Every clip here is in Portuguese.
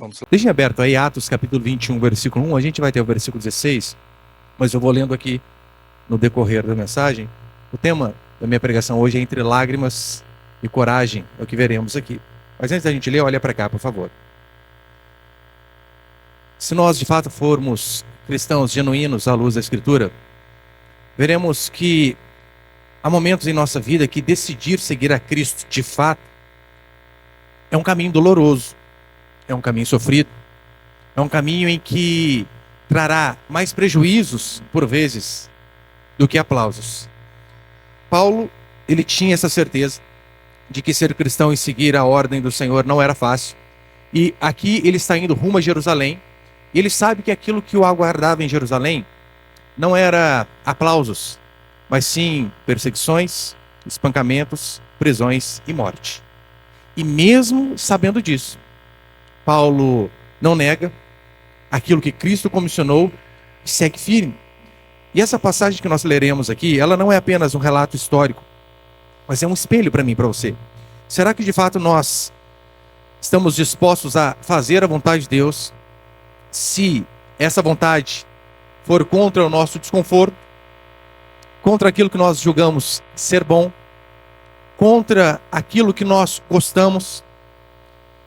Vamos lá. Deixem aberto aí Atos capítulo 21, versículo 1. A gente vai ter o versículo 16, mas eu vou lendo aqui no decorrer da mensagem. O tema da minha pregação hoje é entre lágrimas e coragem, é o que veremos aqui. Mas antes da gente ler, olha para cá, por favor. Se nós de fato formos cristãos genuínos à luz da Escritura, veremos que há momentos em nossa vida que decidir seguir a Cristo de fato é um caminho doloroso, é um caminho sofrido, é um caminho em que trará mais prejuízos, por vezes, do que aplausos. Paulo, ele tinha essa certeza de que ser cristão e seguir a ordem do Senhor não era fácil. E aqui ele está indo rumo a Jerusalém. E ele sabe que aquilo que o aguardava em Jerusalém não era aplausos, mas sim perseguições, espancamentos, prisões e morte. E mesmo sabendo disso, Paulo não nega aquilo que Cristo comissionou e segue firme. E essa passagem que nós leremos aqui, ela não é apenas um relato histórico, mas é um espelho para mim e para você. Será que de fato nós estamos dispostos a fazer a vontade de Deus, se essa vontade for contra o nosso desconforto, contra aquilo que nós julgamos ser bom, contra aquilo que nós gostamos?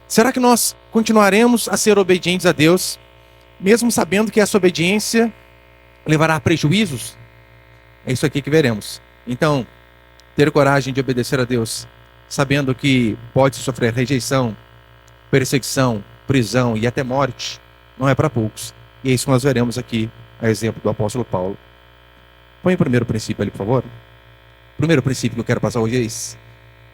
Será que nós continuaremos a ser obedientes a Deus, mesmo sabendo que essa obediência levará a prejuízos? É isso aqui que veremos. Então, ter coragem de obedecer a Deus, sabendo que pode sofrer rejeição, perseguição, prisão e até morte, não é para poucos. E é isso que nós veremos aqui, a exemplo do apóstolo Paulo. Põe o primeiro princípio ali, por favor. O primeiro princípio que eu quero passar hoje é esse: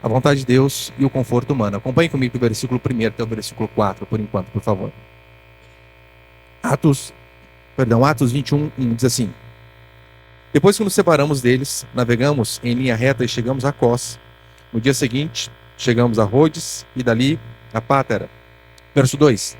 a vontade de Deus e o conforto humano. Acompanhe comigo do versículo 1 até o versículo 4, por enquanto, por favor. Atos 21, 1 diz assim: depois que nos separamos deles, navegamos em linha reta e chegamos a Cós. No dia seguinte, chegamos a Rhodes e dali a Pátara. Verso 2: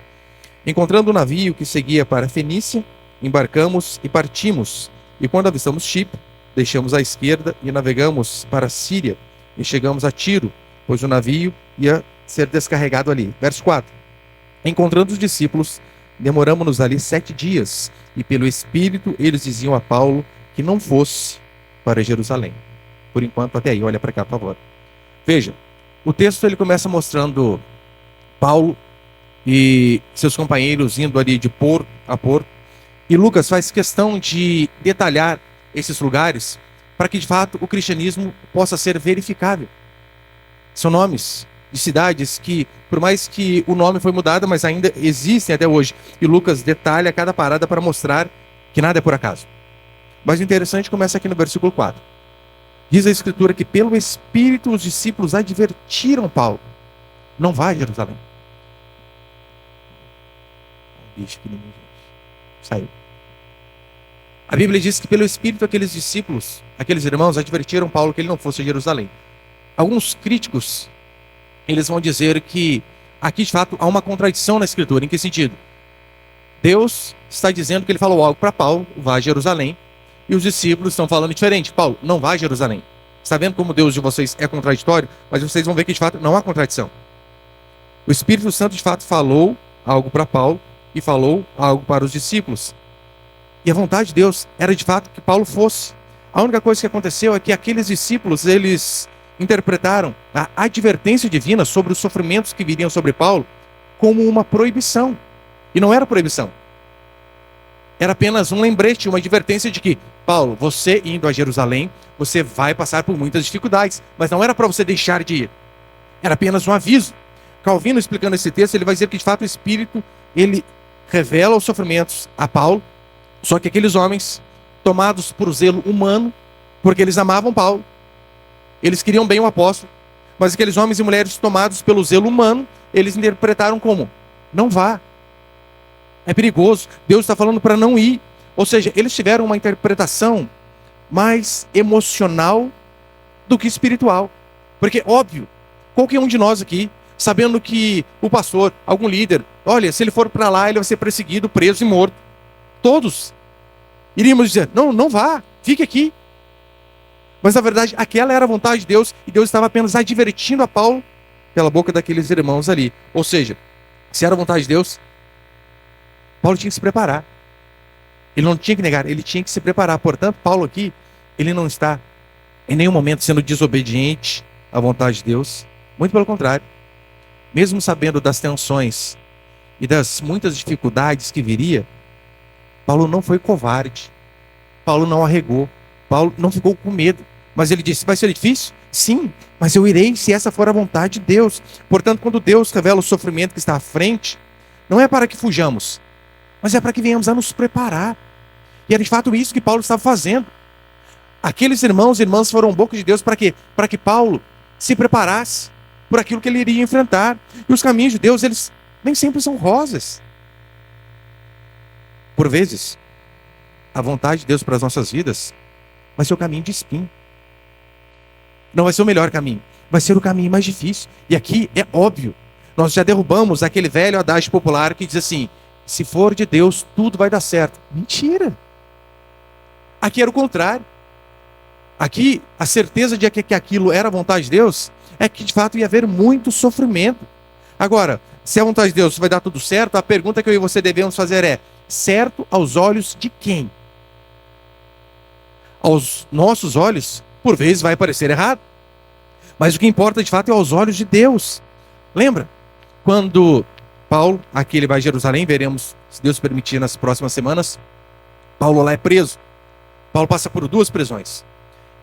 encontrando um navio que seguia para a Fenícia, embarcamos e partimos. E quando avistamos Chipre, deixamos à esquerda e navegamos para a Síria. E chegamos a Tiro, pois o navio ia ser descarregado ali. Verso 4: encontrando os discípulos, demoramos-nos ali 7 dias. E pelo Espírito eles diziam a Paulo que não fosse para Jerusalém. Por enquanto, até aí, olha para cá, por favor. Veja, o texto ele começa mostrando Paulo e seus companheiros indo ali de porto a porto. E Lucas faz questão de detalhar esses lugares para que de fato o cristianismo possa ser verificável. São nomes de cidades que, por mais que o nome foi mudado, mas ainda existem até hoje. E Lucas detalha cada parada para mostrar que nada é por acaso. Mas o interessante começa aqui no versículo 4. Diz a Escritura que pelo Espírito os discípulos advertiram Paulo: não vá a Jerusalém. Bicho pequenininho, gente. Saiu. A Bíblia diz que pelo Espírito aqueles discípulos, aqueles irmãos, advertiram Paulo que ele não fosse a Jerusalém. Alguns críticos, eles vão dizer que aqui de fato há uma contradição na Escritura. Em que sentido? Deus está dizendo que ele falou algo para Paulo: vá a Jerusalém. E os discípulos estão falando diferente: Paulo, não vá a Jerusalém. Está vendo como Deus de vocês é contraditório? Mas vocês vão ver que de fato não há contradição. O Espírito Santo de fato falou algo para Paulo e falou algo para os discípulos. E a vontade de Deus era de fato que Paulo fosse. A única coisa que aconteceu é que aqueles discípulos, eles interpretaram a advertência divina sobre os sofrimentos que viriam sobre Paulo como uma proibição. E não era proibição. Era apenas um lembrete, uma advertência de que, Paulo, você indo a Jerusalém, você vai passar por muitas dificuldades. Mas não era para você deixar de ir. Era apenas um aviso. Calvino, explicando esse texto, ele vai dizer que de fato o Espírito, ele revela os sofrimentos a Paulo. Só que aqueles homens, tomados por zelo humano, porque eles amavam Paulo, eles queriam bem o apóstolo, mas aqueles homens e mulheres tomados pelo zelo humano, eles interpretaram como: não vá, é perigoso, Deus está falando para não ir. Ou seja, eles tiveram uma interpretação mais emocional do que espiritual. Porque, óbvio, qualquer um de nós aqui, sabendo que o pastor, algum líder, olha, se ele for para lá, ele vai ser perseguido, preso e morto. Todos iríamos dizer: não, não vá, fique aqui. Mas na verdade, aquela era a vontade de Deus, e Deus estava apenas advertindo a Paulo pela boca daqueles irmãos ali. Ou seja, se era a vontade de Deus, Paulo tinha que se preparar. Ele não tinha que negar, ele tinha que se preparar. Portanto, Paulo aqui, ele não está em nenhum momento sendo desobediente à vontade de Deus. Muito pelo contrário. Mesmo sabendo das tensões e das muitas dificuldades que viria, Paulo não foi covarde. Paulo não arregou. Paulo não ficou com medo. Mas ele disse, vai ser difícil? Sim, mas eu irei se essa for a vontade de Deus. Portanto, quando Deus revela o sofrimento que está à frente, não é para que fujamos, mas é para que venhamos a nos preparar. E era de fato isso que Paulo estava fazendo. Aqueles irmãos e irmãs foram boca de Deus para quê? Para que Paulo se preparasse por aquilo que ele iria enfrentar. E os caminhos de Deus, eles nem sempre são rosas. Por vezes, a vontade de Deus para as nossas vidas vai ser o caminho de espinho. Não vai ser o melhor caminho, vai ser o caminho mais difícil. E aqui é óbvio, nós já derrubamos aquele velho adágio popular que diz assim, se for de Deus, tudo vai dar certo. Mentira! Aqui era o contrário. Aqui, a certeza de que aquilo era a vontade de Deus, é que de fato ia haver muito sofrimento. Agora, se é a vontade de Deus vai dar tudo certo, a pergunta que eu e você devemos fazer é, certo aos olhos de quem? Aos nossos olhos, por vezes vai parecer errado. Mas o que importa de fato é aos olhos de Deus. Lembra? Quando Paulo, aqui ele vai a Jerusalém, veremos, se Deus permitir, nas próximas semanas, Paulo lá é preso. Paulo passa por 2 prisões.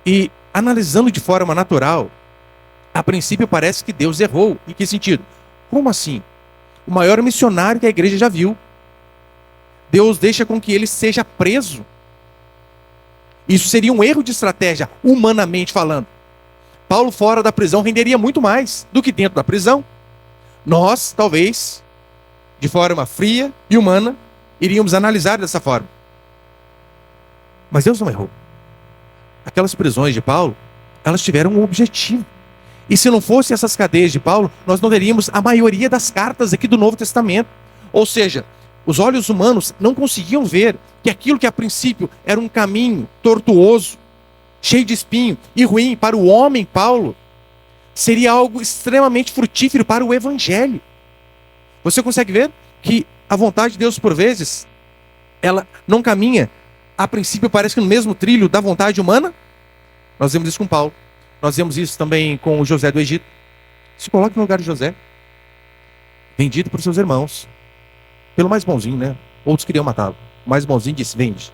E analisando de forma natural, a princípio parece que Deus errou. Em que sentido? Como assim? O maior missionário que a igreja já viu. Deus deixa com que ele seja preso. Isso seria um erro de estratégia, humanamente falando. Paulo fora da prisão renderia muito mais do que dentro da prisão. Nós, talvez, de forma fria e humana, iríamos analisar dessa forma. Mas Deus não errou. Aquelas prisões de Paulo, elas tiveram um objetivo. E se não fossem essas cadeias de Paulo, nós não teríamos a maioria das cartas aqui do Novo Testamento. Ou seja, os olhos humanos não conseguiam ver que aquilo que a princípio era um caminho tortuoso, cheio de espinho e ruim para o homem Paulo, seria algo extremamente frutífero para o evangelho. Você consegue ver que a vontade de Deus, por vezes, ela não caminha, a princípio parece que no mesmo trilho da vontade humana? Nós vemos isso com Paulo. Nós vemos isso também com o José do Egito. Se coloque no lugar de José. Vendido por seus irmãos. Pelo mais bonzinho, né? Outros queriam matá-lo. O mais bonzinho disse, vende.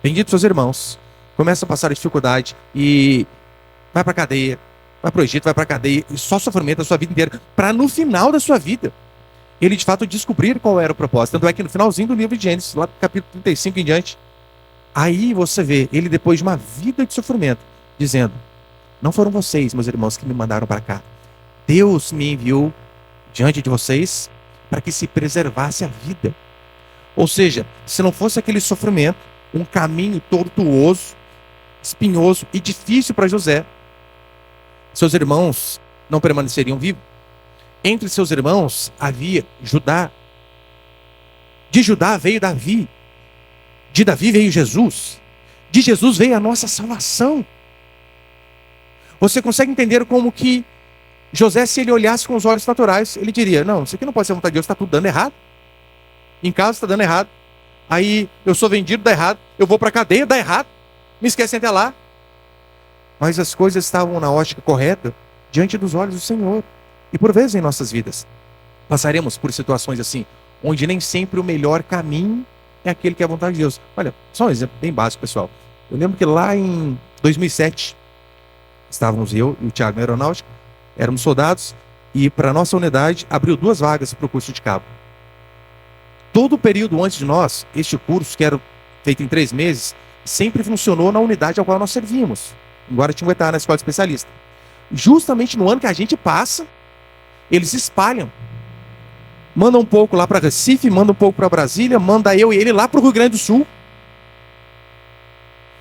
Vendido por seus irmãos. Começa a passar a dificuldade e vai para a cadeia. Vai para o Egito, vai para a cadeia. E só sofrimento a sua vida inteira. Para no final da sua vida, ele de fato descobrir qual era o propósito. Tanto é que no finalzinho do livro de Gênesis, lá do capítulo 35 em diante, aí você vê ele depois de uma vida de sofrimento, dizendo, não foram vocês, meus irmãos, que me mandaram para cá. Deus me enviou diante de vocês para que se preservasse a vida. Ou seja, se não fosse aquele sofrimento, um caminho tortuoso, espinhoso e difícil para José, seus irmãos não permaneceriam vivos. Entre seus irmãos havia Judá. De Judá veio Davi. De Davi veio Jesus. De Jesus veio a nossa salvação. Você consegue entender como que José, se ele olhasse com os olhos naturais, ele diria, não, isso aqui não pode ser a vontade de Deus, está tudo dando errado. Em casa está dando errado. Aí eu sou vendido, dá errado. Eu vou para a cadeia, dá errado. Me esquecem até lá. Mas as coisas estavam na ótica correta diante dos olhos do Senhor. E por vezes em nossas vidas, passaremos por situações assim, onde nem sempre o melhor caminho é aquele que é a vontade de Deus. Olha, só um exemplo bem básico, pessoal. Eu lembro que lá em 2007, estávamos eu e o Thiago na aeronáutica, éramos soldados, e para a nossa unidade abriu 2 vagas para o curso de cabo. Todo o período antes de nós, este curso, que era feito em 3 meses, sempre funcionou na unidade ao qual nós servíamos, em Guaratinguetá, na escola especialista. Justamente no ano que a gente passa, eles espalham. Manda um pouco lá para Recife, manda um pouco para Brasília, manda eu e ele lá para o Rio Grande do Sul.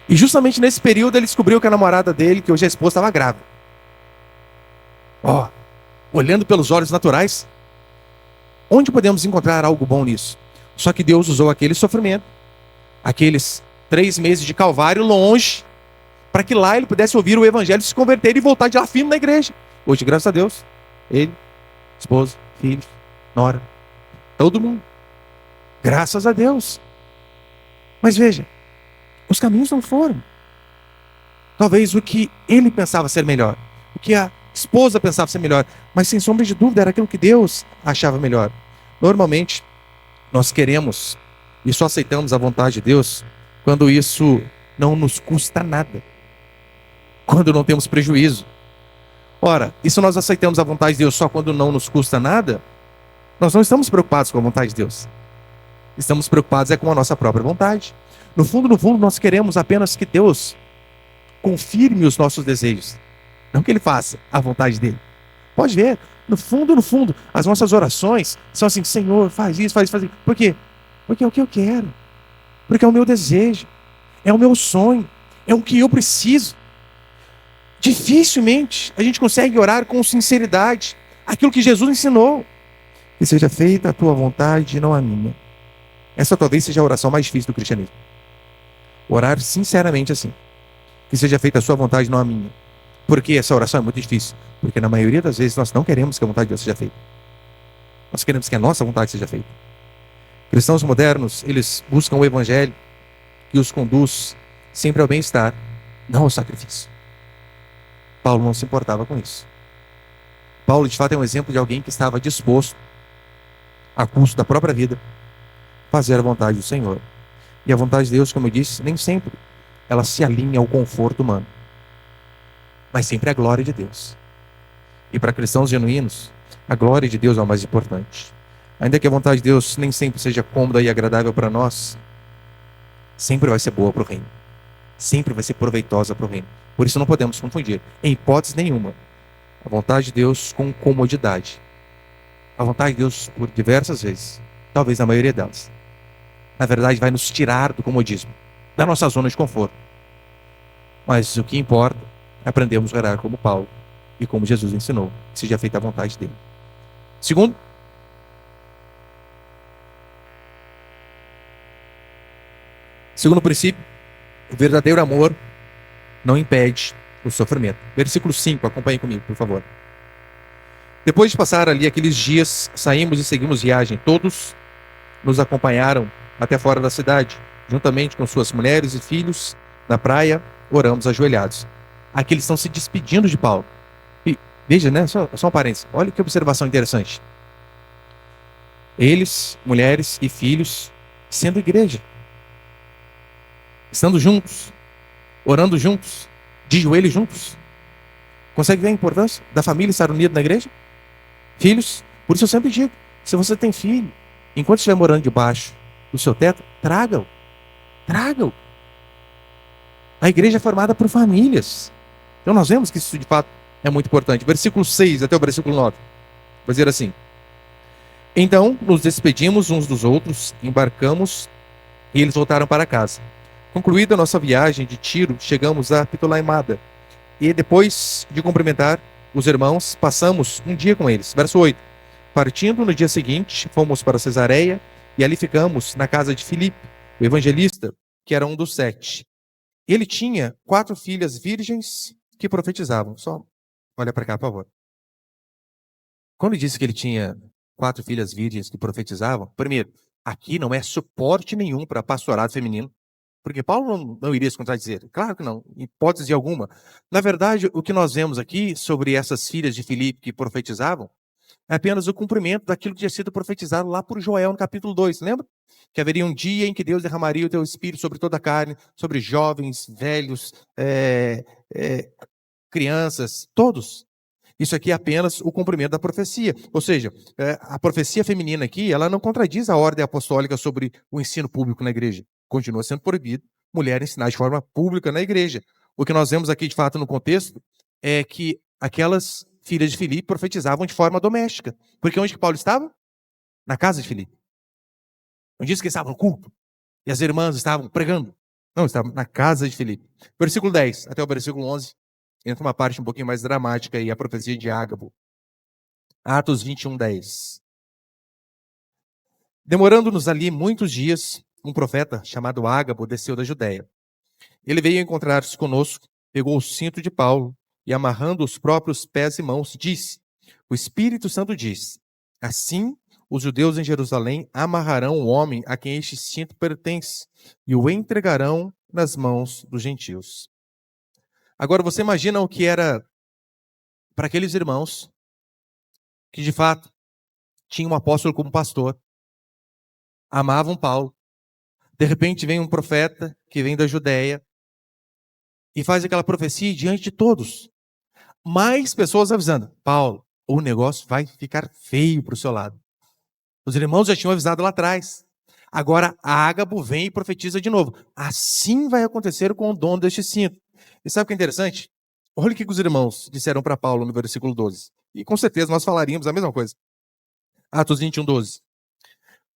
E justamente nesse período ele descobriu que a namorada dele, que hoje é esposa, estava grávida. Ó, olhando pelos olhos naturais, onde podemos encontrar algo bom nisso? Só que Deus usou aquele sofrimento, aqueles 3 meses de Calvário longe, para que lá ele pudesse ouvir o evangelho, se converter e voltar de lá firme na igreja. Hoje, graças a Deus, ele, esposa, filhos, nora, todo mundo, Graças a Deus. Mas veja, os caminhos não foram. Talvez o que ele pensava ser melhor, o que a esposa pensava ser melhor, mas sem sombra de dúvida era aquilo que Deus achava melhor. Normalmente, nós queremos e só aceitamos a vontade de Deus quando isso não nos custa nada, quando não temos prejuízo. Ora, e se nós aceitamos a vontade de Deus só quando não nos custa nada, nós não estamos preocupados com a vontade de Deus. Estamos preocupados com a nossa própria vontade. No fundo, nós queremos apenas que Deus confirme os nossos desejos, não que Ele faça a vontade dele. Pode ver, no fundo, as nossas orações são assim: Senhor, faz isso, faz isso. Por quê? Porque é o que eu quero, porque é o meu desejo, é o meu sonho, é o que eu preciso. Dificilmente a gente consegue orar com sinceridade aquilo que Jesus ensinou: que seja feita a tua vontade e não a minha. Essa talvez seja a oração mais difícil do cristianismo. Orar sinceramente assim: que seja feita a sua vontade e não a minha. Por que essa oração é muito difícil? Porque na maioria das vezes nós não queremos que a vontade de Deus seja feita. Nós queremos que a nossa vontade seja feita. Cristãos modernos, eles buscam o evangelho que os conduz sempre ao bem-estar, não ao sacrifício. Paulo não se importava com isso. Paulo, de fato, é um exemplo de alguém que estava disposto, a custo da própria vida, fazer a vontade do Senhor. E a vontade de Deus, como eu disse, nem sempre ela se alinha ao conforto humano, mas sempre a glória de Deus. E para cristãos genuínos, a glória de Deus é o mais importante. Ainda que a vontade de Deus nem sempre seja cômoda e agradável para nós, sempre vai ser boa para o reino. Sempre vai ser proveitosa para o reino. Por isso não podemos confundir, em hipótese nenhuma, a vontade de Deus com comodidade. A vontade de Deus, por diversas vezes, talvez a maioria delas, na verdade vai nos tirar do comodismo, da nossa zona de conforto. Mas o que importa é aprendermos a orar como Paulo e como Jesus ensinou, que seja feita a vontade dele. Segundo princípio, o verdadeiro amor não impede o sofrimento. Versículo 5, acompanhe comigo, por favor. Depois de passar ali aqueles dias, saímos e seguimos viagem. Todos nos acompanharam até fora da cidade, juntamente com suas mulheres e filhos. Na praia, oramos ajoelhados. Aqui eles estão se despedindo de Paulo. E veja, né? Só um parênteses. Olha que observação interessante. Eles, mulheres e filhos, sendo igreja, estando juntos, orando juntos, de joelhos juntos. Consegue ver a importância da família estar unida na igreja? Filhos, por isso eu sempre digo: se você tem filho, enquanto estiver morando debaixo do seu teto, traga-o. Traga-o. A igreja é formada por famílias. Então nós vemos que isso de fato é muito importante. Versículo 6 até o versículo 9. Vai dizer assim: então nos despedimos uns dos outros, embarcamos e eles voltaram para casa. Concluída a nossa viagem de Tiro, chegamos a Ptolaimada. E depois de cumprimentar os irmãos, passamos um dia com eles. Verso 8. Partindo no dia seguinte, fomos para Cesareia e ali ficamos na casa de Filipe, o evangelista, que era um dos 7. Ele tinha 4 filhas virgens que profetizavam. Só olha para cá, por favor. Quando ele disse que ele tinha 4 filhas virgens que profetizavam, primeiro, aqui não é suporte nenhum para pastorado feminino, porque Paulo não iria se contradizer. Claro que não, em hipótese alguma. Na verdade, o que nós vemos aqui sobre essas filhas de Filipe que profetizavam é apenas o cumprimento daquilo que tinha sido profetizado lá por Joel no capítulo 2, lembra? Que haveria um dia em que Deus derramaria o teu espírito sobre toda a carne, sobre jovens, velhos, crianças, todos. Isso aqui é apenas o cumprimento da profecia. Ou seja, a profecia feminina aqui, ela não contradiz a ordem apostólica sobre o ensino público na igreja. Continua sendo proibido mulher ensinar de forma pública na igreja. O que nós vemos aqui, de fato, no contexto, é que aquelas filhas de Filipe profetizavam de forma doméstica. Porque onde que Paulo estava? Na casa de Filipe. Não diz que estavam no culto e as irmãs estavam pregando. Não, estavam na casa de Filipe. Versículo 10 até o versículo 11. Entra uma parte um pouquinho mais dramática aí, a profecia de Ágabo. Atos 21, 10. Demorando-nos ali muitos dias, um profeta chamado Ágabo desceu da Judéia. Ele veio encontrar-se conosco, pegou o cinto de Paulo e, amarrando os próprios pés e mãos, disse: o Espírito Santo diz: assim os judeus em Jerusalém amarrarão o homem a quem este cinto pertence e o entregarão nas mãos dos gentios. Agora você imagina o que era para aqueles irmãos que de fato tinham um apóstolo como pastor, amavam Paulo. De repente vem um profeta que vem da Judéia e faz aquela profecia diante de todos. Mais pessoas avisando: Paulo, o negócio vai ficar feio para o seu lado. Os irmãos já tinham avisado lá atrás. Agora Ágabo vem e profetiza de novo. Assim vai acontecer com o dono deste cinto. E sabe o que é interessante? Olha o que os irmãos disseram para Paulo no versículo 12. E com certeza nós falaríamos a mesma coisa. Atos 21, 12.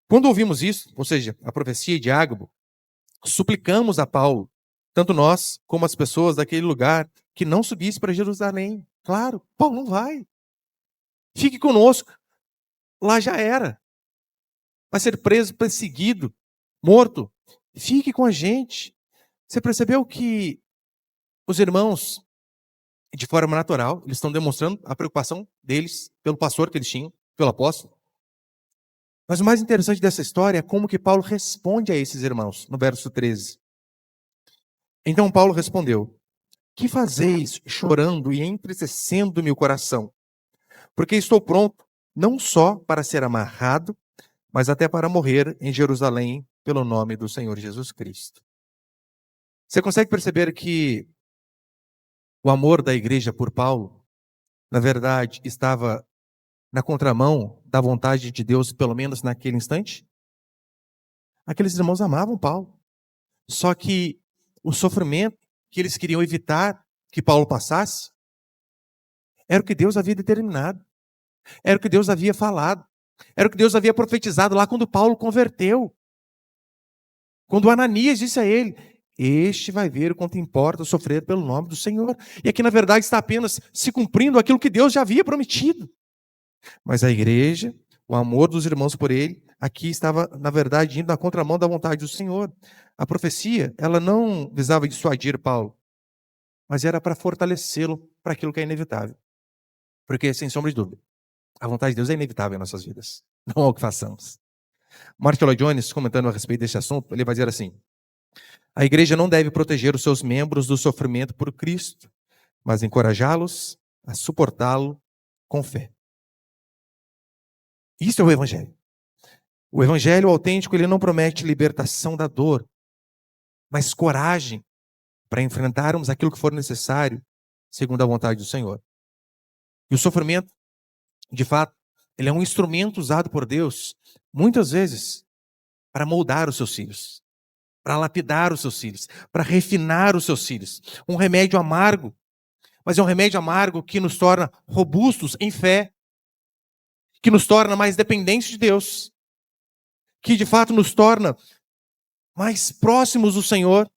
Quando ouvimos isso, ou seja, a profecia de Ágabo, suplicamos a Paulo, tanto nós como as pessoas daquele lugar, que não subisse para Jerusalém. Claro, Paulo não vai. Fique conosco. Lá já era. Vai ser preso, perseguido, morto. Fique com a gente. Você percebeu que os irmãos, de forma natural, eles estão demonstrando a preocupação deles pelo pastor que eles tinham, pelo apóstolo. Mas o mais interessante dessa história é como que Paulo responde a esses irmãos, no verso 13. Então Paulo respondeu: que fazeis chorando e entristecendo meu coração? Porque estou pronto, não só para ser amarrado, mas até para morrer em Jerusalém pelo nome do Senhor Jesus Cristo. Você consegue perceber que o amor da igreja por Paulo, na verdade, estava na contramão da vontade de Deus, pelo menos naquele instante? Aqueles irmãos amavam Paulo. Só que o sofrimento que eles queriam evitar que Paulo passasse era o que Deus havia determinado. Era o que Deus havia falado. Era o que Deus havia profetizado lá quando Paulo converteu. Quando Ananias disse a ele: este vai ver o quanto importa sofrer pelo nome do Senhor. E aqui, na verdade, está apenas se cumprindo aquilo que Deus já havia prometido. Mas a igreja, o amor dos irmãos por ele, aqui estava, na verdade, indo na contramão da vontade do Senhor. A profecia, ela não visava dissuadir Paulo, mas era para fortalecê-lo para aquilo que é inevitável. Porque, sem sombra de dúvida, a vontade de Deus é inevitável em nossas vidas. Não há o que façamos. Martin Lloyd Jones, comentando a respeito desse assunto, ele vai dizer assim: a igreja não deve proteger os seus membros do sofrimento por Cristo, mas encorajá-los a suportá-lo com fé. Isso é o evangelho. O evangelho autêntico, ele não promete libertação da dor, mas coragem para enfrentarmos aquilo que for necessário, segundo a vontade do Senhor. E o sofrimento, de fato, ele é um instrumento usado por Deus, muitas vezes, para moldar os seus filhos, para lapidar os seus filhos, para refinar os seus filhos. Um remédio amargo, mas é um remédio amargo que nos torna robustos em fé, que nos torna mais dependentes de Deus, que de fato nos torna mais próximos do Senhor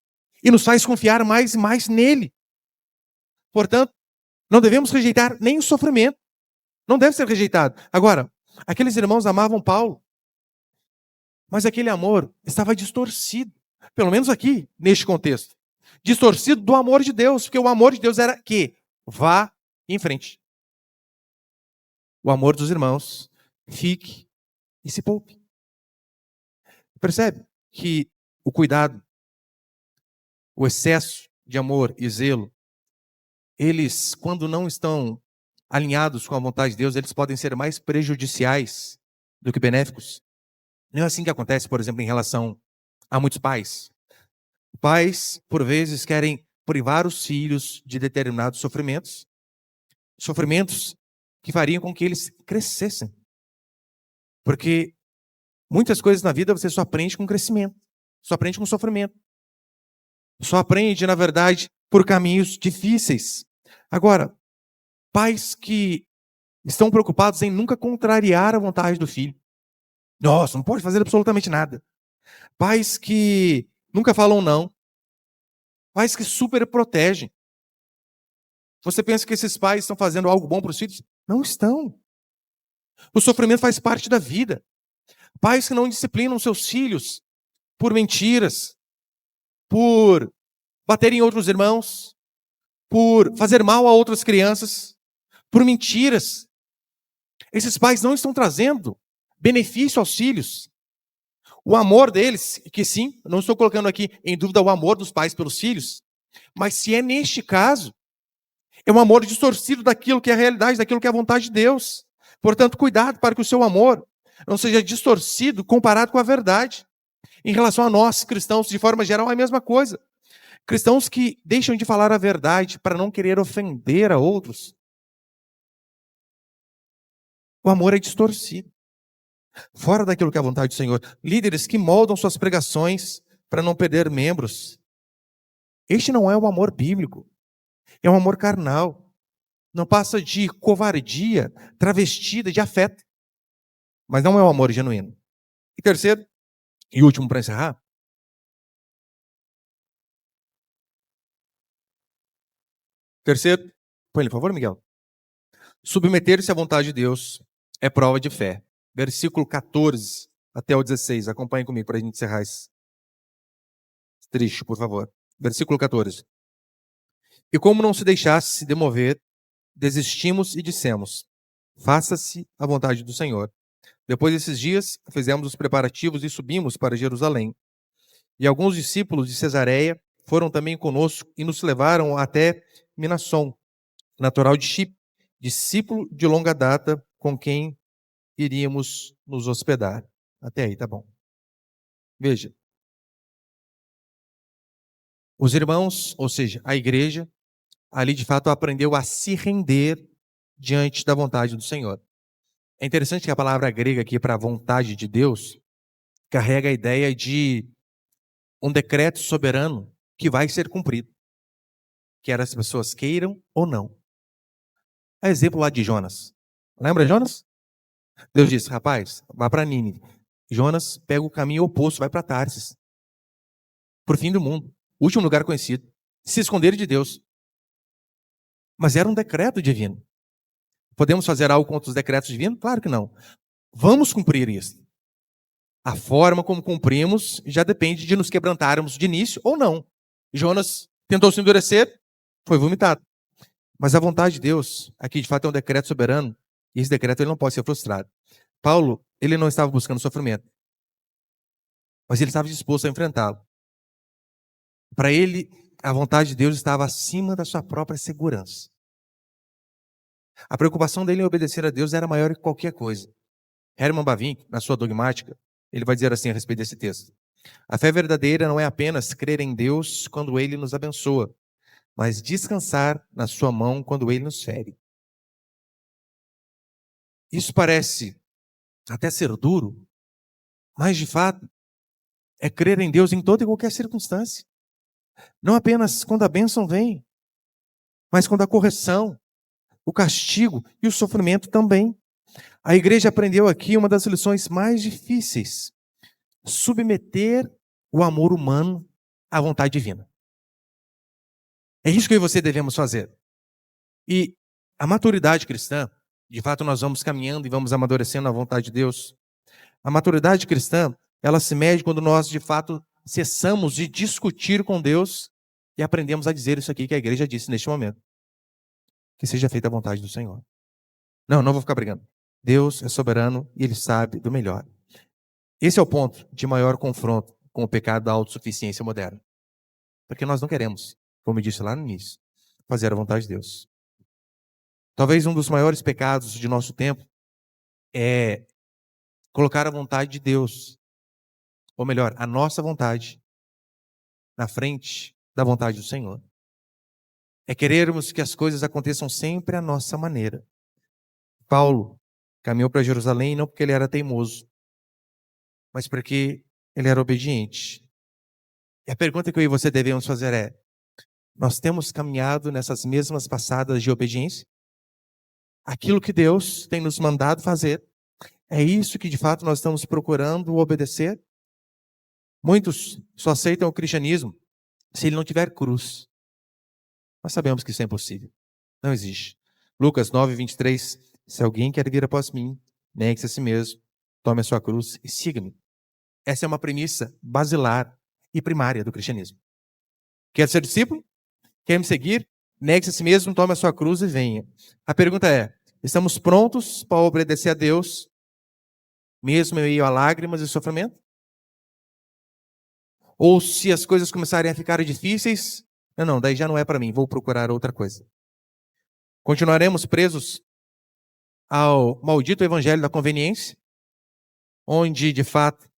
e nos faz confiar mais e mais nele. Portanto, não devemos rejeitar nem o sofrimento. Não deve ser rejeitado. Agora, aqueles irmãos amavam Paulo, mas aquele amor estava distorcido. Pelo menos aqui, neste contexto. Distorcido do amor de Deus, porque o amor de Deus era que vá em frente. O amor dos irmãos, fique e se poupe. Percebe que o cuidado, o excesso de amor e zelo, eles, quando não estão alinhados com a vontade de Deus, eles podem ser mais prejudiciais do que benéficos. Não é assim que acontece, por exemplo, em relação a muitos pais. Pais, por vezes, querem privar os filhos de determinados sofrimentos, sofrimentos que fariam com que eles crescessem. Porque muitas coisas na vida você só aprende com crescimento, só aprende com sofrimento. Só aprende, na verdade, por caminhos difíceis. Agora, pais que estão preocupados em nunca contrariar a vontade do filho. Nossa, não pode fazer absolutamente nada. Pais que nunca falam não. Pais que super protegem. Você pensa que esses pais estão fazendo algo bom para os filhos? Não estão. O sofrimento faz parte da vida. Pais que não disciplinam seus filhos por mentiras, por bater em outros irmãos, por fazer mal a outras crianças, por mentiras. Esses pais não estão trazendo benefício aos filhos. O amor deles, que sim, não estou colocando aqui em dúvida o amor dos pais pelos filhos, mas se é neste caso, é um amor distorcido daquilo que é a realidade, daquilo que é a vontade de Deus. Portanto, cuidado para que o seu amor não seja distorcido comparado com a verdade. Em relação a nós, cristãos, de forma geral, é a mesma coisa. Cristãos que deixam de falar a verdade para não querer ofender a outros. O amor é distorcido. Fora daquilo que é a vontade do Senhor. Líderes que moldam suas pregações para não perder membros. Este não é o amor bíblico. É um amor carnal. Não passa de covardia travestida de afeto. Mas não é um amor genuíno. E terceiro, e último para encerrar. Terceiro, põe ele, por favor, Miguel. Submeter-se à vontade de Deus é prova de fé. Versículo 14 até o 16. Acompanhe comigo para a gente encerrar esse trecho, por favor. Versículo 14. E como não se deixasse se demover, desistimos e dissemos: faça-se a vontade do Senhor. Depois desses dias, fizemos os preparativos e subimos para Jerusalém. E alguns discípulos de Cesareia foram também conosco e nos levaram até Minasson, natural de Chipre, discípulo de longa data com quem iríamos nos hospedar. Até aí, tá bom. Veja. Os irmãos, ou seja, a igreja, ali de fato aprendeu a se render diante da vontade do Senhor. É interessante que a palavra grega aqui para a vontade de Deus carrega a ideia de um decreto soberano que vai ser cumprido, quer as pessoas queiram ou não. É exemplo lá de Jonas. Lembra Jonas? Deus disse: rapaz, vá para Nínive. Jonas pega o caminho oposto, vai para Tarsis, para o fim do mundo, último lugar conhecido, se esconder de Deus. Mas era um decreto divino. Podemos fazer algo contra os decretos divinos? Claro que não. Vamos cumprir isso. A forma como cumprimos já depende de nos quebrantarmos de início ou não. Jonas tentou se endurecer, foi vomitado. Mas a vontade de Deus, aqui de fato é um decreto soberano, e esse decreto ele não pode ser frustrado. Paulo, ele não estava buscando sofrimento, mas ele estava disposto a enfrentá-lo. Para ele, a vontade de Deus estava acima da sua própria segurança. A preocupação dele em obedecer a Deus era maior que qualquer coisa. Herman Bavinck, na sua dogmática, ele vai dizer assim a respeito desse texto: a fé verdadeira não é apenas crer em Deus quando Ele nos abençoa, mas descansar na sua mão quando Ele nos fere. Isso parece até ser duro, mas de fato é crer em Deus em toda e qualquer circunstância. Não apenas quando a bênção vem, mas quando a correção, o castigo e o sofrimento também. A igreja aprendeu aqui uma das lições mais difíceis: submeter o amor humano à vontade divina. É isso que eu e você devemos fazer. E a maturidade cristã, de fato nós vamos caminhando e vamos amadurecendo na vontade de Deus. A maturidade cristã, ela se mede quando nós de fato cessamos de discutir com Deus e aprendemos a dizer isso aqui que a igreja disse neste momento: que seja feita a vontade do Senhor. Não vou ficar brigando. Deus é soberano e Ele sabe do melhor. Esse é o ponto de maior confronto com o pecado da autossuficiência moderna. Porque nós não queremos, como eu disse lá no início, fazer a vontade de Deus. Talvez um dos maiores pecados de nosso tempo é colocar a vontade de Deus, ou melhor, a nossa vontade, na frente da vontade do Senhor. É querermos que as coisas aconteçam sempre à nossa maneira. Paulo caminhou para Jerusalém não porque ele era teimoso, mas porque ele era obediente. E a pergunta que eu e você devemos fazer é: nós temos caminhado nessas mesmas passadas de obediência? Aquilo que Deus tem nos mandado fazer, é isso que de fato nós estamos procurando obedecer? Muitos só aceitam o cristianismo se ele não tiver cruz. Nós sabemos que isso é impossível. Não existe. Lucas 9:23. Se alguém quer vir após mim, negue-se a si mesmo, tome a sua cruz e siga-me. Essa é uma premissa basilar e primária do cristianismo. Quer ser discípulo? Quer me seguir? Negue-se a si mesmo, tome a sua cruz e venha. A pergunta é: estamos prontos para obedecer a Deus mesmo em meio a lágrimas e sofrimento? Ou se as coisas começarem a ficar difíceis, não, daí já não é para mim, vou procurar outra coisa. Continuaremos presos ao maldito evangelho da conveniência, onde, de fato,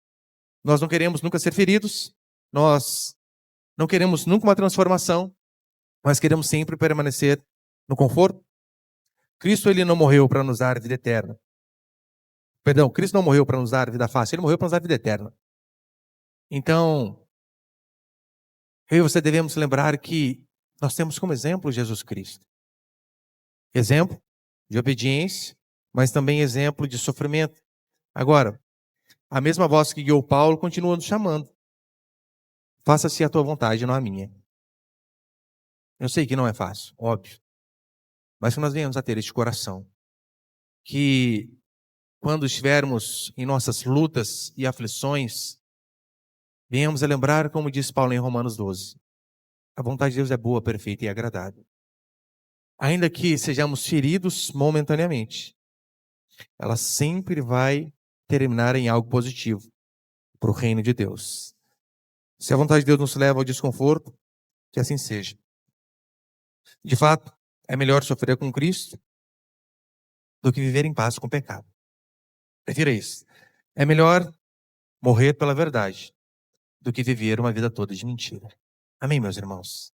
nós não queremos nunca ser feridos, nós não queremos nunca uma transformação, mas queremos sempre permanecer no conforto. Cristo, ele não morreu para nos dar vida eterna. Perdão, Cristo não morreu para nos dar vida fácil, ele morreu para nos dar vida eterna. Então, eu e você devemos lembrar que nós temos como exemplo Jesus Cristo. Exemplo de obediência, mas também exemplo de sofrimento. Agora, a mesma voz que guiou Paulo continua nos chamando. Faça-se a tua vontade, não a minha. Eu sei que não é fácil, óbvio. Mas que nós venhamos a ter este coração. Que quando estivermos em nossas lutas e aflições, venhamos a lembrar, como diz Paulo em Romanos 12. A vontade de Deus é boa, perfeita e agradável. Ainda que sejamos feridos momentaneamente, ela sempre vai terminar em algo positivo para o reino de Deus. Se a vontade de Deus nos leva ao desconforto, que assim seja. De fato, é melhor sofrer com Cristo do que viver em paz com o pecado. Prefira isso. É melhor morrer pela verdade do que viver uma vida toda de mentira. Amém, meus irmãos?